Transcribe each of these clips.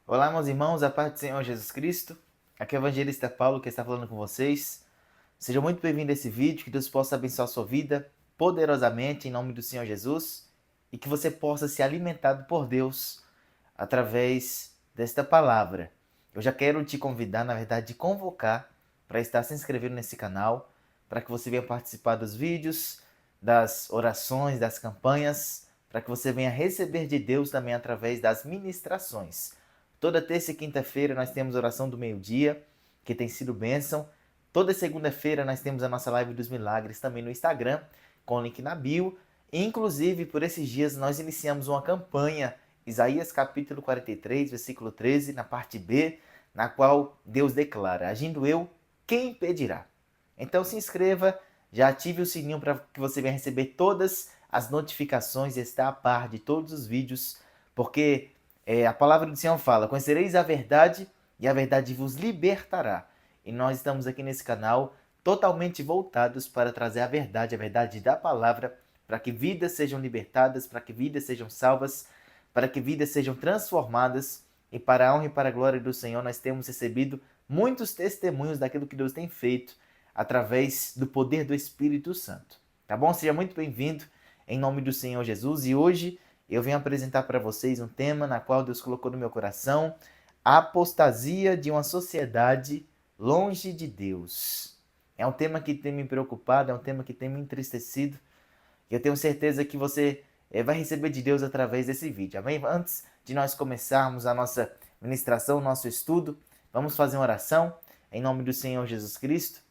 Olá, meus irmãos, a paz do Senhor Jesus Cristo. Aqui é o evangelista Paulo que está falando com vocês. Seja muito bem-vindo a esse vídeo, que Deus possa abençoar a sua vida poderosamente em nome do Senhor Jesus e que você possa ser alimentado por Deus através desta palavra. Eu já quero te convidar, na verdade, te convocar para estar se inscrevendo nesse canal, para que você venha participar dos vídeos, das orações, das campanhas, para que você venha receber de Deus também através das ministrações. Toda terça e quinta-feira nós temos oração do meio-dia, que tem sido bênção. Toda segunda-feira nós temos a nossa live dos milagres também no Instagram, com o link na bio. E, inclusive, por esses dias nós iniciamos uma campanha, Isaías capítulo 43, versículo 13, na parte B, na qual Deus declara: agindo eu, quem impedirá? Então se inscreva, já ative o sininho para que você venha receber todas as notificações e estar a par de todos os vídeos, porque a palavra do Senhor fala: conhecereis a verdade e a verdade vos libertará. E nós estamos aqui nesse canal totalmente voltados para trazer a verdade da palavra, para que vidas sejam libertadas, para que vidas sejam salvas, para que vidas sejam transformadas. E para a honra e para a glória do Senhor, nós temos recebido muitos testemunhos daquilo que Deus tem feito através do poder do Espírito Santo. Tá bom? Seja muito bem-vindo em nome do Senhor Jesus. E hoje eu venho apresentar para vocês um tema na qual Deus colocou no meu coração: a apostasia de uma sociedade longe de Deus. É um tema que tem me preocupado, é um tema que tem me entristecido. E eu tenho certeza que você vai receber de Deus através desse vídeo. Amém? Antes de nós começarmos a nossa ministração, nosso estudo, vamos fazer uma oração em nome do Senhor Jesus Cristo.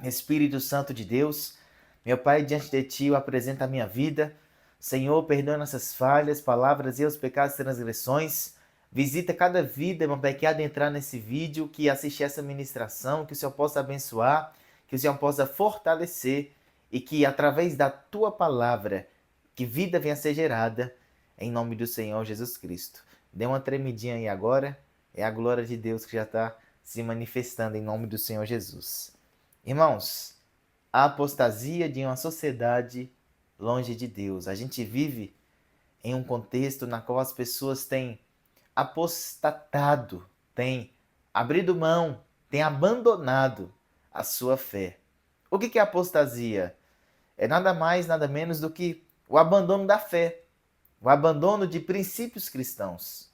Espírito Santo de Deus, meu Pai, diante de Ti eu apresento a minha vida. Senhor, perdoa nossas falhas, palavras, erros, pecados e transgressões. Visita cada vida, meu Pai, que adentrar nesse vídeo, que assistir essa ministração, que o Senhor possa abençoar, que o Senhor possa fortalecer e que através da Tua palavra, que vida venha a ser gerada, em nome do Senhor Jesus Cristo. Dê uma tremidinha aí agora, é a glória de Deus que já está se manifestando em nome do Senhor Jesus. Irmãos, a apostasia de uma sociedade longe de Deus. A gente vive em um contexto na qual as pessoas têm apostatado, têm abrido mão, têm abandonado a sua fé. O que é apostasia? É nada mais, nada menos do que o abandono da fé, o abandono de princípios cristãos.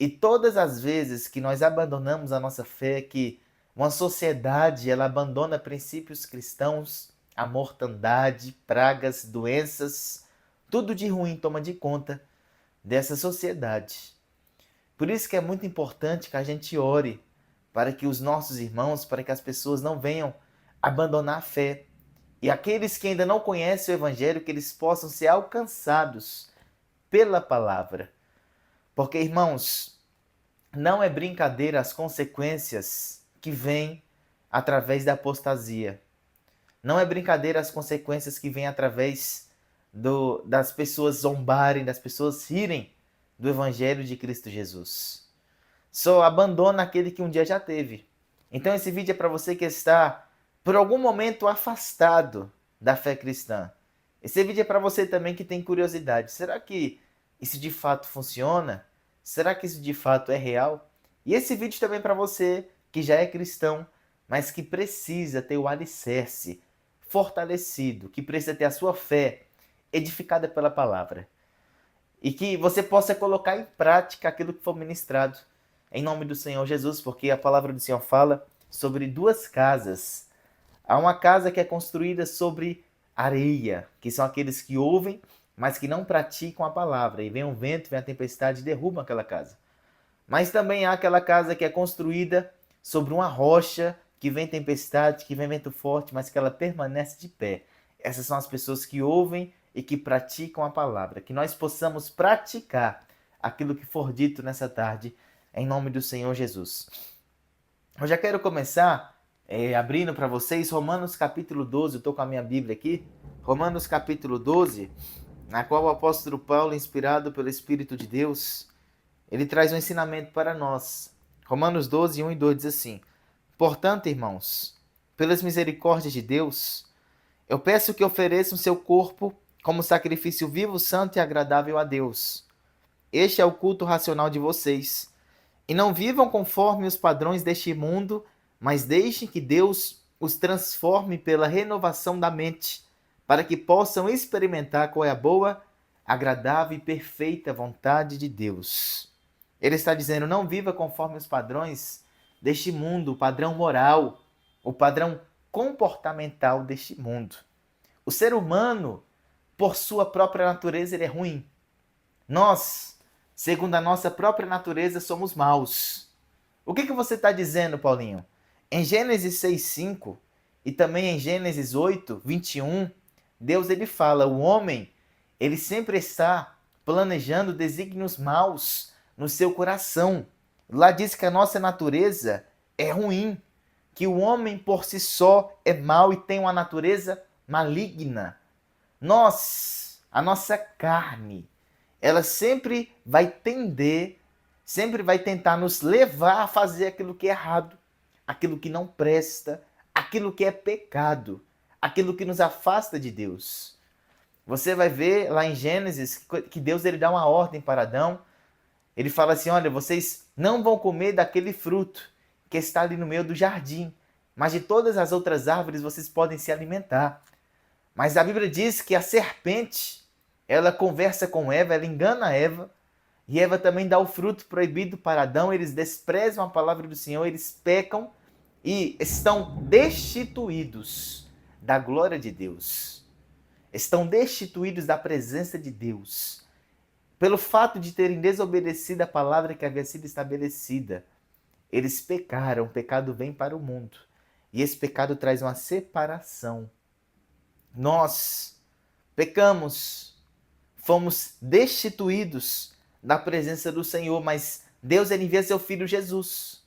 E todas as vezes que nós abandonamos a nossa fé, que uma sociedade ela abandona princípios cristãos, a mortandade, pragas, doenças, tudo de ruim toma de conta dessa sociedade. Por isso que é muito importante que a gente ore para que os nossos irmãos, para que as pessoas não venham abandonar a fé. E aqueles que ainda não conhecem o Evangelho, que eles possam ser alcançados pela palavra. Porque, irmãos, não é brincadeira as consequências que vêm através da apostasia. Não é brincadeira as consequências que vêm através das pessoas zombarem, das pessoas rirem do Evangelho de Cristo Jesus. Só abandona aquele que um dia já teve. Então esse vídeo é para você que está, por algum momento, afastado da fé cristã. Esse vídeo é para você também que tem curiosidade. Será que isso de fato funciona? Será que isso de fato é real? E esse vídeo também é para você que já é cristão, mas que precisa ter o alicerce fortalecido, que precisa ter a sua fé edificada pela palavra. E que você possa colocar em prática aquilo que for ministrado em nome do Senhor Jesus, porque a palavra do Senhor fala sobre duas casas. Há uma casa que é construída sobre areia, que são aqueles que ouvem, mas que não praticam a palavra. E vem um vento, vem a tempestade e derrubam aquela casa. Mas também há aquela casa que é construída sobre uma rocha, que vem tempestade, que vem vento forte, mas que ela permanece de pé. Essas são as pessoas que ouvem e que praticam a palavra. Que nós possamos praticar aquilo que for dito nessa tarde, em nome do Senhor Jesus. Eu já quero começar abrindo para vocês Romanos capítulo 12, eu estou com a minha Bíblia aqui, Romanos capítulo 12, na qual o apóstolo Paulo, inspirado pelo Espírito de Deus, ele traz um ensinamento para nós. Romanos 12, 1 e 2 diz assim: portanto, irmãos, pelas misericórdias de Deus, eu peço que ofereçam seu corpo como sacrifício vivo, santo e agradável a Deus. Este é o culto racional de vocês. E não vivam conforme os padrões deste mundo, mas deixem que Deus os transforme pela renovação da mente, para que possam experimentar qual é a boa, agradável e perfeita vontade de Deus. Ele está dizendo: não viva conforme os padrões deste mundo, o padrão moral, o padrão comportamental deste mundo. O ser humano, por sua própria natureza, ele é ruim. Nós, segundo a nossa própria natureza, somos maus. O que você está dizendo, Paulinho? Em Gênesis 6:5 e também em Gênesis 8:21, Deus ele fala: o homem ele sempre está planejando desígnios maus no seu coração. Lá diz que a nossa natureza é ruim, que o homem por si só é mau e tem uma natureza maligna. A nossa carne, ela sempre vai tender, sempre vai tentar nos levar a fazer aquilo que é errado, aquilo que não presta, aquilo que é pecado, aquilo que nos afasta de Deus. Você vai ver lá em Gênesis que Deus ele dá uma ordem para Adão. Ele fala assim: olha, vocês não vão comer daquele fruto que está ali no meio do jardim, mas de todas as outras árvores vocês podem se alimentar. Mas a Bíblia diz que a serpente, ela conversa com Eva, ela engana Eva, e Eva também dá o fruto proibido para Adão. Eles desprezam a palavra do Senhor, eles pecam e estão destituídos da glória de Deus. Estão destituídos da presença de Deus. Pelo fato de terem desobedecido a palavra que havia sido estabelecida, eles pecaram, o pecado vem para o mundo. E esse pecado traz uma separação. Nós pecamos, fomos destituídos da presença do Senhor, mas Deus envia seu Filho Jesus.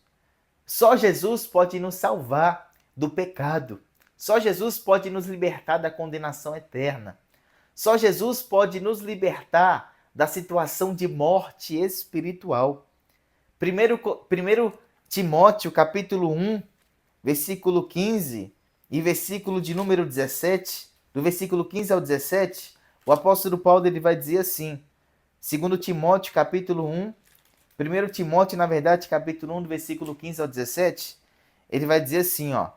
Só Jesus pode nos salvar do pecado. Só Jesus pode nos libertar da condenação eterna. Só Jesus pode nos libertar da situação de morte espiritual. 1 Timóteo, capítulo 1, versículo 15 e versículo de número 17, do versículo 15 ao 17, o apóstolo Paulo ele vai dizer assim, 2 Timóteo, capítulo 1, 1 Timóteo, na verdade, capítulo 1, do versículo 15 ao 17, ele vai dizer assim, ó,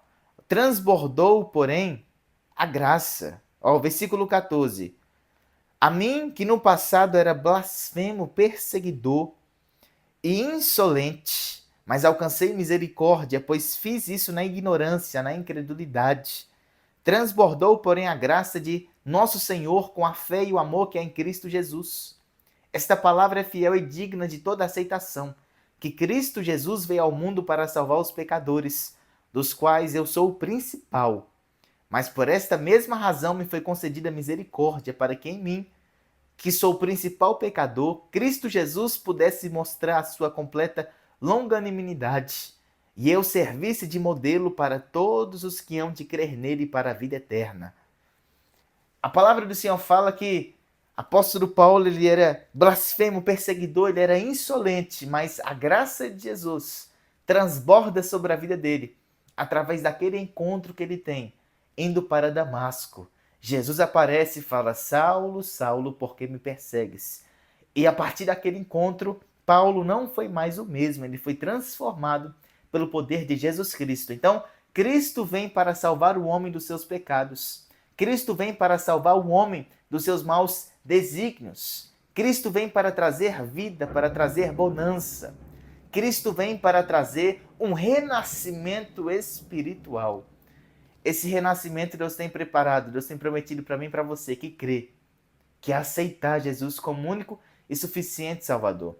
transbordou, porém, a graça. Ó, versículo 14, a mim, que no passado era blasfemo, perseguidor e insolente, mas alcancei misericórdia, pois fiz isso na ignorância, na incredulidade. Transbordou, porém, a graça de nosso Senhor com a fé e o amor que é em Cristo Jesus. Esta palavra é fiel e digna de toda aceitação, que Cristo Jesus veio ao mundo para salvar os pecadores, dos quais eu sou o principal. Mas por esta mesma razão me foi concedida misericórdia, para que em mim, que sou o principal pecador, Cristo Jesus pudesse mostrar a sua completa longanimidade, e eu servisse de modelo para todos os que hão de crer nele para a vida eterna. A palavra do Senhor fala que apóstolo Paulo ele era blasfemo, perseguidor, ele era insolente, mas a graça de Jesus transborda sobre a vida dele através daquele encontro que ele tem indo para Damasco. Jesus aparece e fala: Saulo, Saulo, por que me persegues? E a partir daquele encontro, Paulo não foi mais o mesmo, ele foi transformado pelo poder de Jesus Cristo. Então, Cristo vem para salvar o homem dos seus pecados. Cristo vem para salvar o homem dos seus maus desígnios. Cristo vem para trazer vida, para trazer bonança. Cristo vem para trazer um renascimento espiritual. Esse renascimento Deus tem preparado, Deus tem prometido para mim e para você que crê, que aceitar Jesus como único e suficiente Salvador.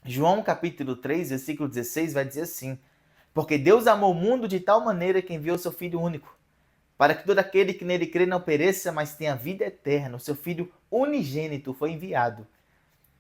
João capítulo 3, versículo 16 vai dizer assim: porque Deus amou o mundo de tal maneira que enviou seu Filho único, para que todo aquele que nele crê não pereça, mas tenha vida eterna. O seu Filho unigênito foi enviado.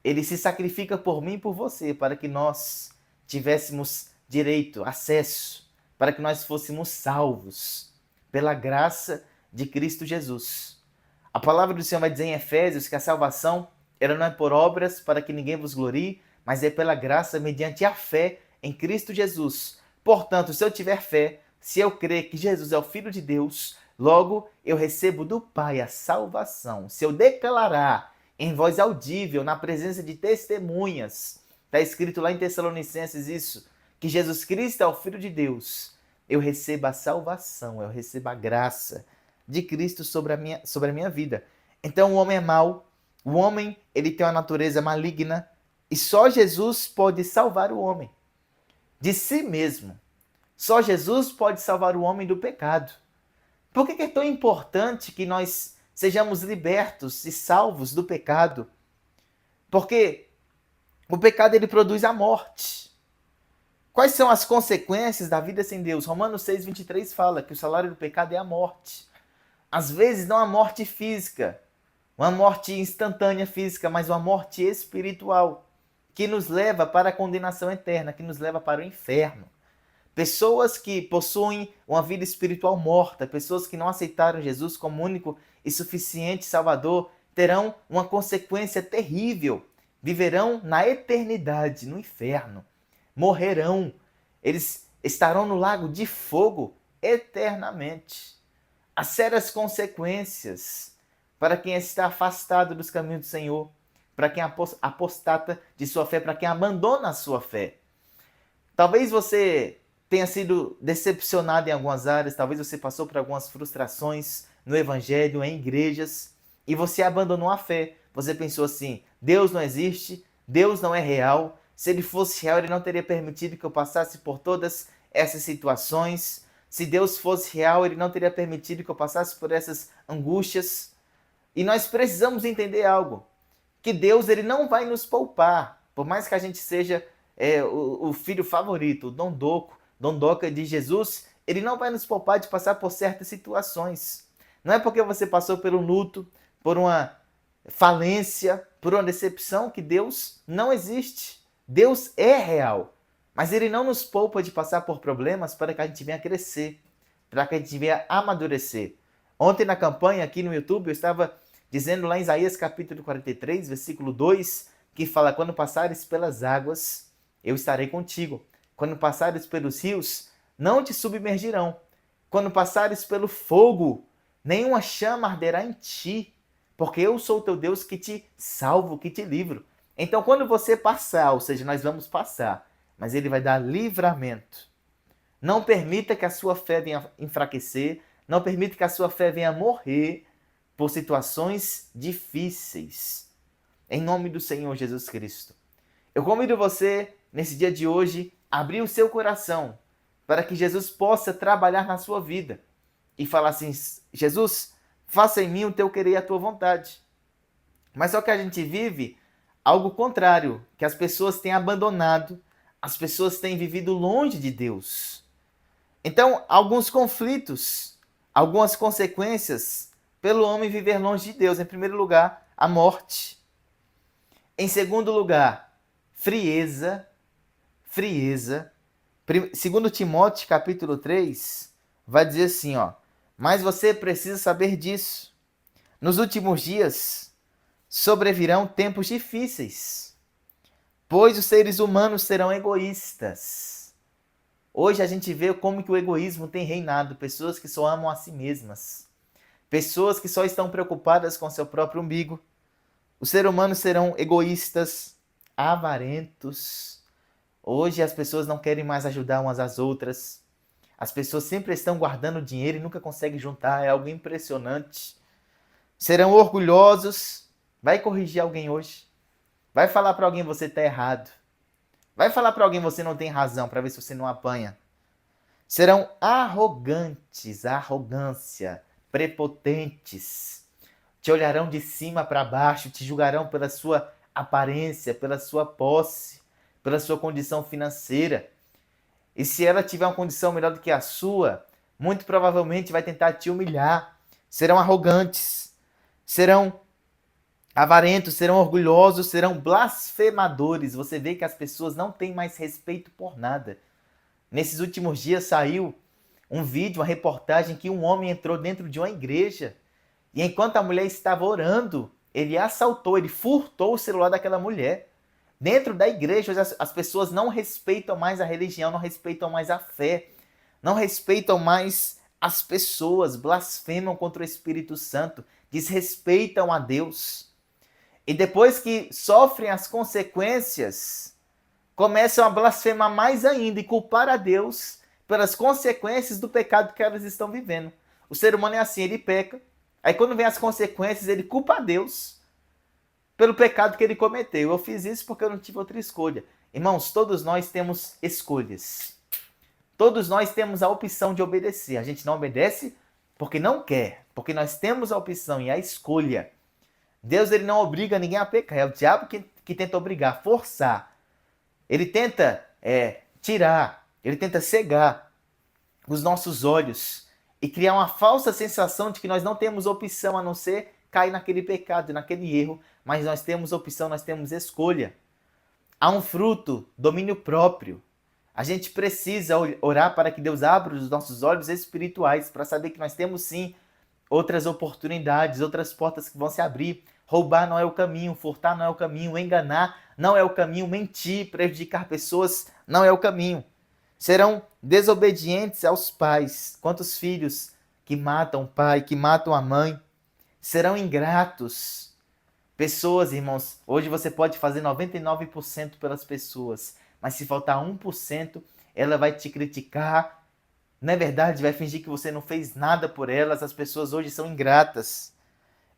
Ele se sacrifica por mim e por você, para que nós tivéssemos direito, acesso, para que nós fôssemos salvos pela graça de Cristo Jesus. A palavra do Senhor vai dizer em Efésios que a salvação ela não é por obras para que ninguém vos glorie, mas é pela graça mediante a fé em Cristo Jesus. Portanto, se eu tiver fé, se eu crer que Jesus é o Filho de Deus, logo eu recebo do Pai a salvação. Se eu declarar em voz audível, na presença de testemunhas, Está escrito lá em Tessalonicenses isso, que Jesus Cristo é o Filho de Deus. Eu recebo a salvação, eu recebo a graça de Cristo sobre a minha vida. Então o homem é mau, o homem ele tem uma natureza maligna e só Jesus pode salvar o homem de si mesmo. Só Jesus pode salvar o homem do pecado. Por que é tão importante que nós sejamos libertos e salvos do pecado? Porque o pecado ele produz a morte. Quais são as consequências da vida sem Deus? Romanos 6:23 fala que o salário do pecado é a morte. Às vezes não a morte física, uma morte instantânea física, mas uma morte espiritual, que nos leva para a condenação eterna, que nos leva para o inferno. Pessoas que possuem uma vida espiritual morta, pessoas que não aceitaram Jesus como único e suficiente Salvador, terão uma consequência terrível. Viverão na eternidade, no inferno. Morrerão. Eles estarão no lago de fogo eternamente. Há sérias consequências para quem está afastado dos caminhos do Senhor, para quem apostata de sua fé, para quem abandona a sua fé. Talvez você tenha sido decepcionado em algumas áreas, talvez você passou por algumas frustrações no evangelho, em igrejas, e você abandonou a fé. Você pensou assim, Deus não existe, Deus não é real, se ele fosse real, ele não teria permitido que eu passasse por todas essas situações. Se Deus fosse real, ele não teria permitido que eu passasse por essas angústias. E nós precisamos entender algo, que Deus ele não vai nos poupar, por mais que a gente seja o filho favorito, o dondoca de Jesus, ele não vai nos poupar de passar por certas situações. Não é porque você passou por um luto, por uma falência, por uma decepção, que Deus não existe. Deus é real, mas ele não nos poupa de passar por problemas para que a gente venha crescer, para que a gente venha amadurecer. Ontem na campanha aqui no YouTube eu estava dizendo lá em Isaías capítulo 43, versículo 2, que fala, quando passares pelas águas, eu estarei contigo. Quando passares pelos rios, não te submergirão. Quando passares pelo fogo, nenhuma chama arderá em ti, porque eu sou o teu Deus que te salvo, que te livro. Então, quando você passar, ou seja, nós vamos passar, mas ele vai dar livramento. Não permita que a sua fé venha enfraquecer, não permita que a sua fé venha morrer por situações difíceis. Em nome do Senhor Jesus Cristo. Eu convido você, nesse dia de hoje, a abrir o seu coração para que Jesus possa trabalhar na sua vida e falar assim, Jesus, faça em mim o teu querer e a tua vontade. Mas só que a gente vive algo contrário, que as pessoas têm abandonado, as pessoas têm vivido longe de Deus. Então, alguns conflitos, algumas consequências pelo homem viver longe de Deus. Em primeiro lugar, a morte. Em segundo lugar, frieza. Segundo Timóteo, capítulo 3, vai dizer assim, ó, mas você precisa saber disso. Nos últimos dias sobrevirão tempos difíceis, pois os seres humanos serão egoístas. Hoje a gente vê como que o egoísmo tem reinado, pessoas que só amam a si mesmas, pessoas que só estão preocupadas com seu próprio umbigo. Os seres humanos serão egoístas, avarentos. Hoje as pessoas não querem mais ajudar umas às outras. As pessoas sempre estão guardando dinheiro e nunca conseguem juntar, é algo impressionante. Serão orgulhosos. Vai corrigir alguém hoje. Vai falar para alguém você está errado. Vai falar para alguém você não tem razão, para ver se você não apanha. Serão arrogantes, arrogância, prepotentes. Te olharão de cima para baixo, te julgarão pela sua aparência, pela sua posse, pela sua condição financeira. E se ela tiver uma condição melhor do que a sua, muito provavelmente vai tentar te humilhar. Serão arrogantes, serão avarentos, serão orgulhosos, serão blasfemadores. Você vê que as pessoas não têm mais respeito por nada. Nesses últimos dias saiu um vídeo, uma reportagem que um homem entrou dentro de uma igreja e enquanto a mulher estava orando, ele assaltou, ele furtou o celular daquela mulher. Dentro da igreja, as pessoas não respeitam mais a religião, não respeitam mais a fé, não respeitam mais as pessoas, blasfemam contra o Espírito Santo, desrespeitam a Deus. E depois que sofrem as consequências, começam a blasfemar mais ainda e culpar a Deus pelas consequências do pecado que elas estão vivendo. O ser humano é assim, ele peca, aí quando vem as consequências, ele culpa a Deus pelo pecado que ele cometeu. Eu fiz isso porque eu não tive outra escolha. Irmãos, todos nós temos escolhas. Todos nós temos a opção de obedecer. A gente não obedece porque não quer, porque nós temos a opção e a escolha. Deus ele não obriga ninguém a pecar, é o diabo que tenta obrigar, forçar. Ele tenta tirar, ele tenta cegar os nossos olhos e criar uma falsa sensação de que nós não temos opção a não ser cair naquele pecado, naquele erro, mas nós temos opção, nós temos escolha. Há um fruto, domínio próprio. A gente precisa orar para que Deus abra os nossos olhos espirituais para saber que nós temos sim outras oportunidades, outras portas que vão se abrir. Roubar não é o caminho, furtar não é o caminho, enganar não é o caminho, mentir, prejudicar pessoas não é o caminho. Serão desobedientes aos pais. Quantos filhos que matam o pai, que matam a mãe, serão ingratos. Pessoas, irmãos, hoje você pode fazer 99% pelas pessoas, mas se faltar 1%, ela vai te criticar. Na verdade, vai fingir que você não fez nada por elas. As pessoas hoje são ingratas.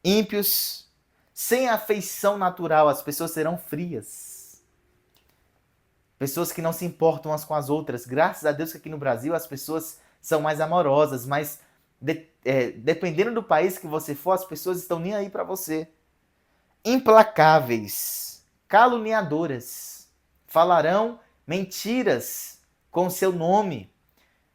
Ímpios, sem afeição natural, as pessoas serão frias. Pessoas que não se importam umas com as outras. Graças a Deus que aqui no Brasil as pessoas são mais amorosas, mas dependendo do país que você for, as pessoas estão nem aí para você. Implacáveis, caluniadoras, falarão mentiras com seu nome,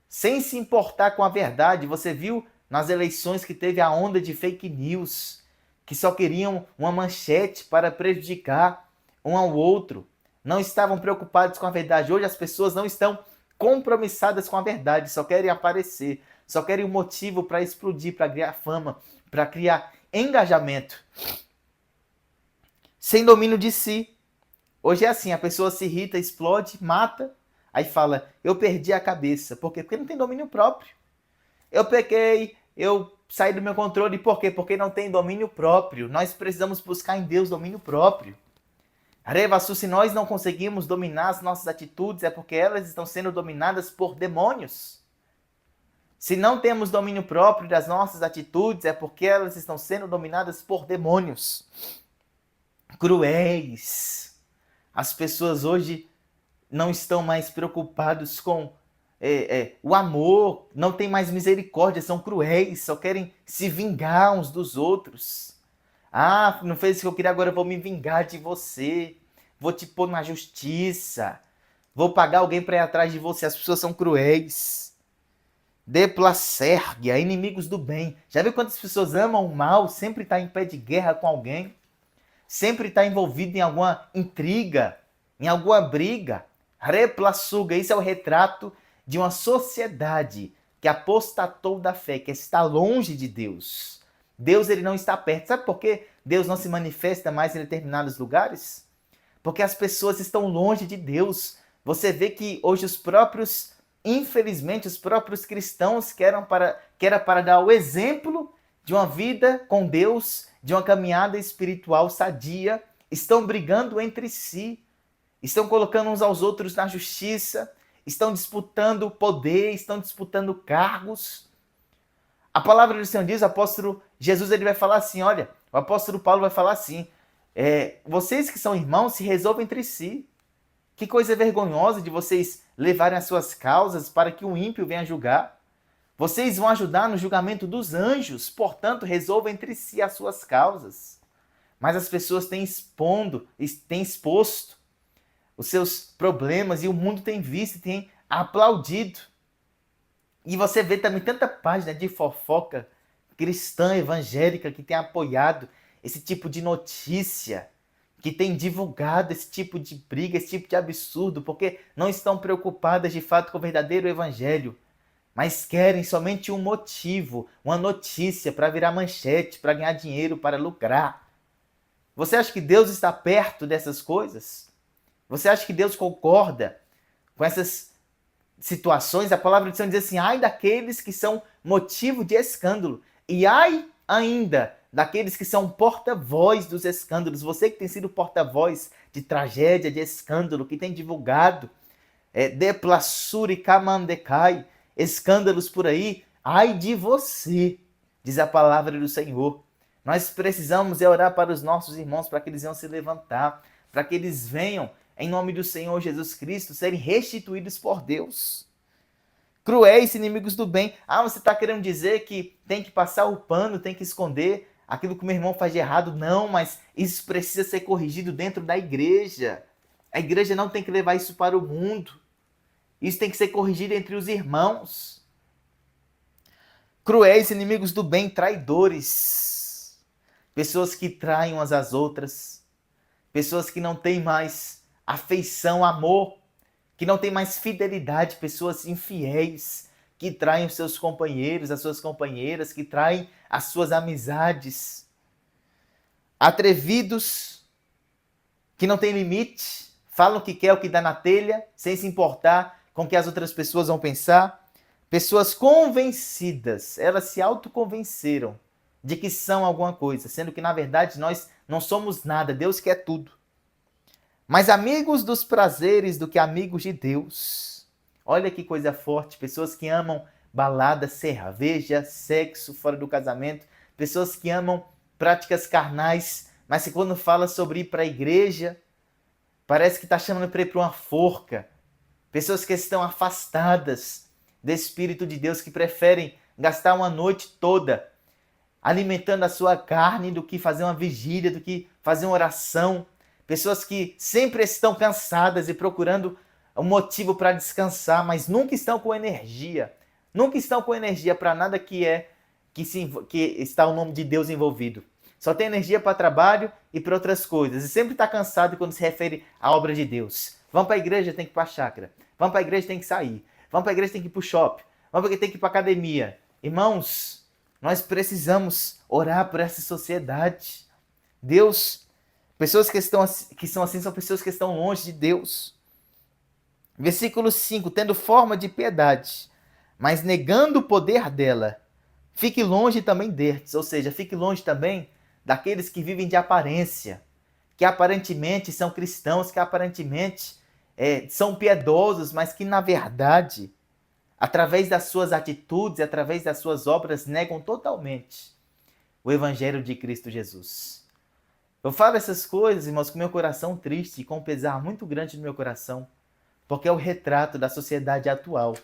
sem se importar com a verdade. Você viu nas eleições que teve a onda de fake news, que só queriam uma manchete para prejudicar um ao outro. Não estavam preocupados com a verdade. Hoje as pessoas não estão compromissadas com a verdade, só querem aparecer, só querem um motivo para explodir, para criar fama, para criar engajamento. Sem domínio de si. Hoje é assim, a pessoa se irrita, explode, mata, aí fala, eu perdi a cabeça. Por quê? Porque não tem domínio próprio. Eu pequei, eu saí do meu controle. Por quê? Porque não tem domínio próprio. Nós precisamos buscar em Deus domínio próprio. Revassu, se nós não conseguimos dominar as nossas atitudes, é porque elas estão sendo dominadas por demônios. Se não temos domínio próprio das nossas atitudes, é porque elas estão sendo dominadas por demônios. Cruéis. As pessoas hoje não estão mais preocupadas com o amor, não tem mais misericórdia, são cruéis, só querem se vingar uns dos outros. Ah, não fez o que eu queria, agora eu vou me vingar de você, vou te pôr na justiça, vou pagar alguém para ir atrás de você. As pessoas são cruéis. Deplacergia, inimigos do bem. Já viu quantas pessoas amam o mal, sempre está em pé de guerra com alguém? Sempre está envolvido em alguma intriga, em alguma briga. Replassuga, isso é o retrato de uma sociedade que apostatou da fé, que está longe de Deus. Deus ele não está perto. Sabe por que Deus não se manifesta mais em determinados lugares? Porque as pessoas estão longe de Deus. Você vê que hoje infelizmente, os próprios cristãos que era para dar o exemplo de uma vida com Deus, de uma caminhada espiritual sadia, estão brigando entre si, estão colocando uns aos outros na justiça, estão disputando poder, estão disputando cargos. A palavra do Senhor diz, o apóstolo Jesus ele vai falar assim, olha, o apóstolo Paulo vai falar assim, vocês que são irmãos se resolvem entre si. Que coisa vergonhosa de vocês levarem as suas causas para que o ímpio venha julgar. Vocês vão ajudar no julgamento dos anjos, portanto, resolvam entre si as suas causas. Mas as pessoas têm exposto os seus problemas e o mundo tem visto e tem aplaudido. E você vê também tanta página de fofoca cristã, evangélica, que tem apoiado esse tipo de notícia, que tem divulgado esse tipo de briga, esse tipo de absurdo, porque não estão preocupadas de fato com o verdadeiro evangelho, mas querem somente um motivo, uma notícia para virar manchete, para ganhar dinheiro, para lucrar. Você acha que Deus está perto dessas coisas? Você acha que Deus concorda com essas situações? A palavra de Deus diz assim, ai daqueles que são motivo de escândalo, e ai ainda daqueles que são porta-voz dos escândalos. Você que tem sido porta-voz de tragédia, de escândalo, que tem divulgado deplassuri kamandecai, escândalos por aí, ai de você, diz a palavra do Senhor. Nós precisamos orar para os nossos irmãos, para que eles venham se levantar, para que eles venham, em nome do Senhor Jesus Cristo, serem restituídos por Deus. Cruéis, inimigos do bem. Ah, você está querendo dizer que tem que passar o pano, tem que esconder aquilo que o meu irmão faz de errado? Não, mas isso precisa ser corrigido dentro da igreja. A igreja não tem que levar isso para o mundo. Isso tem que ser corrigido entre os irmãos. Cruéis, inimigos do bem, traidores. Pessoas que traem umas às outras. Pessoas que não têm mais afeição, amor. Que não têm mais fidelidade. Pessoas infiéis. Que traem os seus companheiros, as suas companheiras. Que traem as suas amizades. Atrevidos. Que não têm limite. Falam o que quer, o que dá na telha. Sem se importar com o que as outras pessoas vão pensar. Pessoas convencidas, elas se autoconvenceram de que são alguma coisa, sendo que na verdade nós não somos nada, Deus quer tudo. Mais amigos dos prazeres do que amigos de Deus. Olha que coisa forte, pessoas que amam balada, cerveja, sexo fora do casamento, pessoas que amam práticas carnais, mas que quando fala sobre ir para a igreja, parece que está chamando para ir para uma forca. Pessoas que estão afastadas do Espírito de Deus, que preferem gastar uma noite toda alimentando a sua carne do que fazer uma vigília, do que fazer uma oração. Pessoas que sempre estão cansadas e procurando um motivo para descansar, mas nunca estão com energia. Nunca estão com energia para nada que está o nome de Deus envolvido. Só tem energia para trabalho e para outras coisas. E sempre está cansado quando se refere à obra de Deus. Vamos para a igreja, tem que ir para a chácara. Vamos para a igreja, tem que sair. Vamos para a igreja, tem que ir para o shopping. Vamos para a igreja, tem que ir para a academia. Irmãos, nós precisamos orar por essa sociedade. Deus, pessoas que são assim são pessoas que estão longe de Deus. Versículo 5. Tendo forma de piedade, mas negando o poder dela, fique longe também destes. Ou seja, fique longe também daqueles que vivem de aparência, que aparentemente são cristãos, que aparentemente são piedosos, mas que na verdade, através das suas atitudes, através das suas obras, negam totalmente o Evangelho de Cristo Jesus. Eu falo essas coisas, irmãos, com meu coração triste e com um pesar muito grande no meu coração, porque é o retrato da sociedade atual,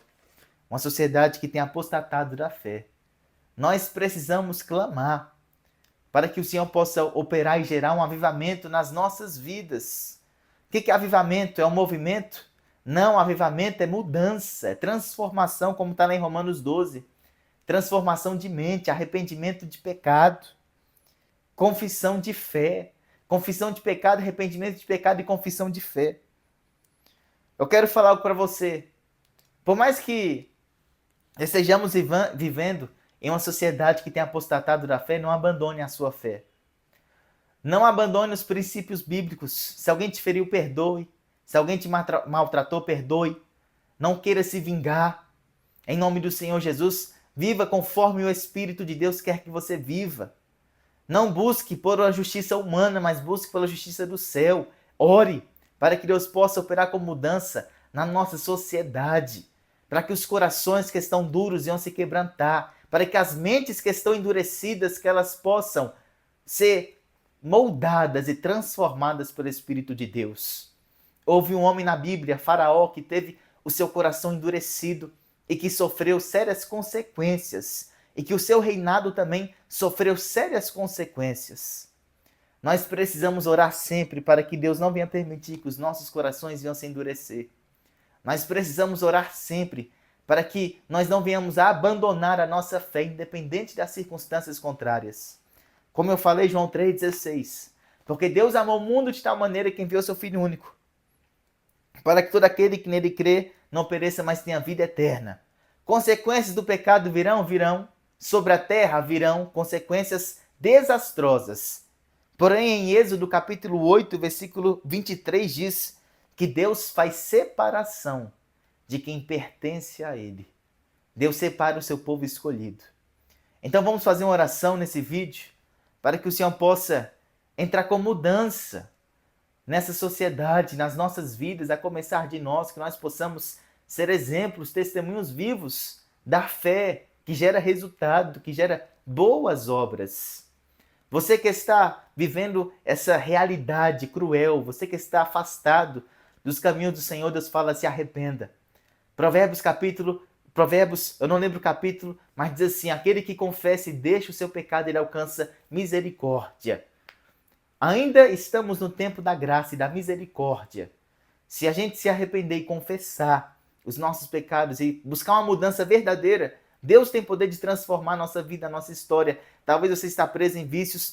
uma sociedade que tem apostatado da fé. Nós precisamos clamar para que o Senhor possa operar e gerar um avivamento nas nossas vidas. O que é avivamento? É um movimento? Não, avivamento é mudança, é transformação, como está lá em Romanos 12. Transformação de mente, arrependimento de pecado, confissão de fé. Confissão de pecado, arrependimento de pecado e confissão de fé. Eu quero falar algo para você. Por mais que estejamos vivendo em uma sociedade que tem apostatado da fé, não abandone a sua fé. Não abandone os princípios bíblicos. Se alguém te feriu, perdoe. Se alguém te maltratou, perdoe. Não queira se vingar. Em nome do Senhor Jesus, viva conforme o Espírito de Deus quer que você viva. Não busque por uma justiça humana, mas busque pela justiça do céu. Ore para que Deus possa operar com mudança na nossa sociedade. Para que os corações que estão duros venham se quebrantar. Para que as mentes que estão endurecidas, que elas possam ser moldadas e transformadas pelo Espírito de Deus. Houve um homem na Bíblia, Faraó, que teve o seu coração endurecido e que sofreu sérias consequências. E que o seu reinado também sofreu sérias consequências. Nós precisamos orar sempre para que Deus não venha permitir que os nossos corações venham se endurecer. Nós precisamos orar sempre para que nós não venhamos a abandonar a nossa fé, independente das circunstâncias contrárias. Como eu falei, João 3,16. Porque Deus amou o mundo de tal maneira que enviou seu Filho único, para que todo aquele que nele crê não pereça, mas tenha vida eterna. Consequências do pecado virão. Sobre a terra virão consequências desastrosas. Porém, em Êxodo capítulo 8, versículo 23, diz que Deus faz separação de quem pertence a Ele. Deus separa o seu povo escolhido. Então vamos fazer uma oração nesse vídeo, para que o Senhor possa entrar com mudança nessa sociedade, nas nossas vidas, a começar de nós, que nós possamos ser exemplos, testemunhos vivos da fé que gera resultado, que gera boas obras. Você que está vivendo essa realidade cruel, você que está afastado dos caminhos do Senhor, Deus fala, se arrependa. Provérbios, eu não lembro o capítulo, mas diz assim, aquele que confessa e deixa o seu pecado, ele alcança misericórdia. Ainda estamos no tempo da graça e da misericórdia. Se a gente se arrepender e confessar os nossos pecados e buscar uma mudança verdadeira, Deus tem poder de transformar a nossa vida, a nossa história. Talvez você está preso em vícios,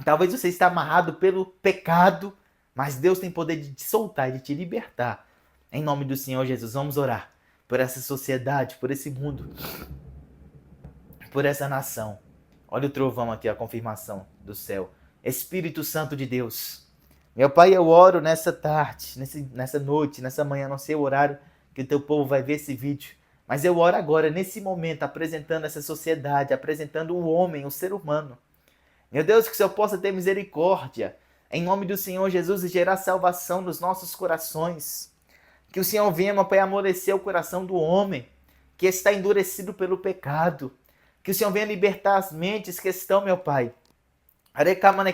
talvez você está amarrado pelo pecado, mas Deus tem poder de te soltar e de te libertar. Em nome do Senhor Jesus, vamos orar por essa sociedade, por esse mundo, por essa nação. Olha o trovão aqui, a confirmação do céu. Espírito Santo de Deus. Meu Pai, eu oro nessa tarde, nessa noite, nessa manhã, não sei o horário que o teu povo vai ver esse vídeo, mas eu oro agora, nesse momento, apresentando essa sociedade, apresentando o homem, o ser humano. Meu Deus, que o Senhor possa ter misericórdia, em nome do Senhor Jesus, e gerar salvação nos nossos corações. Que o Senhor venha, meu Pai, amolecer o coração do homem, que está endurecido pelo pecado. Que o Senhor venha libertar as mentes que estão, meu Pai,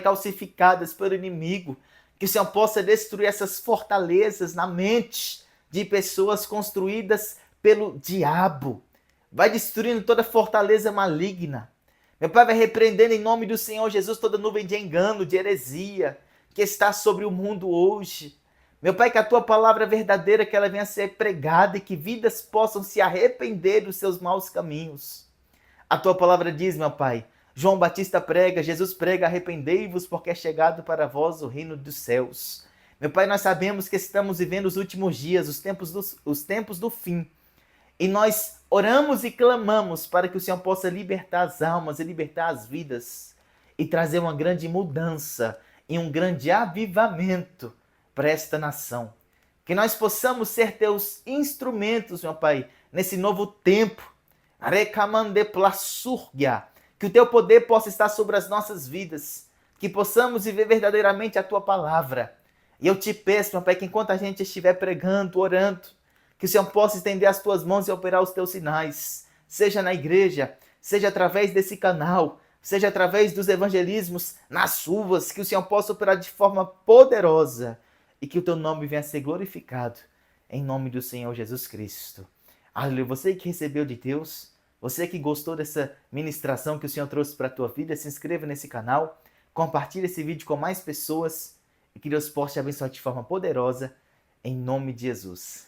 calcificadas pelo inimigo. Que o Senhor possa destruir essas fortalezas na mente de pessoas construídas pelo diabo. Vai destruindo toda fortaleza maligna. Meu Pai, vai repreendendo em nome do Senhor Jesus toda nuvem de engano, de heresia que está sobre o mundo hoje. Meu Pai, que a Tua palavra verdadeira, que ela venha a ser pregada e que vidas possam se arrepender dos seus maus caminhos. A Tua palavra diz, meu Pai, João Batista prega, Jesus prega, arrependei-vos porque é chegado para vós o reino dos céus. Meu Pai, nós sabemos que estamos vivendo os últimos dias, os tempos do fim. E nós oramos e clamamos para que o Senhor possa libertar as almas e libertar as vidas e trazer uma grande mudança e um grande avivamento para esta nação. Que nós possamos ser teus instrumentos, meu Pai, nesse novo tempo. Que o teu poder possa estar sobre as nossas vidas, que possamos viver verdadeiramente a tua palavra. E eu te peço, meu Pai, que enquanto a gente estiver pregando, orando, que o Senhor possa estender as tuas mãos e operar os teus sinais, seja na igreja, seja através desse canal, seja através dos evangelismos nas ruas, que o Senhor possa operar de forma poderosa e que o teu nome venha a ser glorificado, em nome do Senhor Jesus Cristo. Aleluia. Você que recebeu de Deus, você que gostou dessa ministração que o Senhor trouxe para a tua vida, se inscreva nesse canal, compartilhe esse vídeo com mais pessoas e que Deus possa te abençoar de forma poderosa, em nome de Jesus.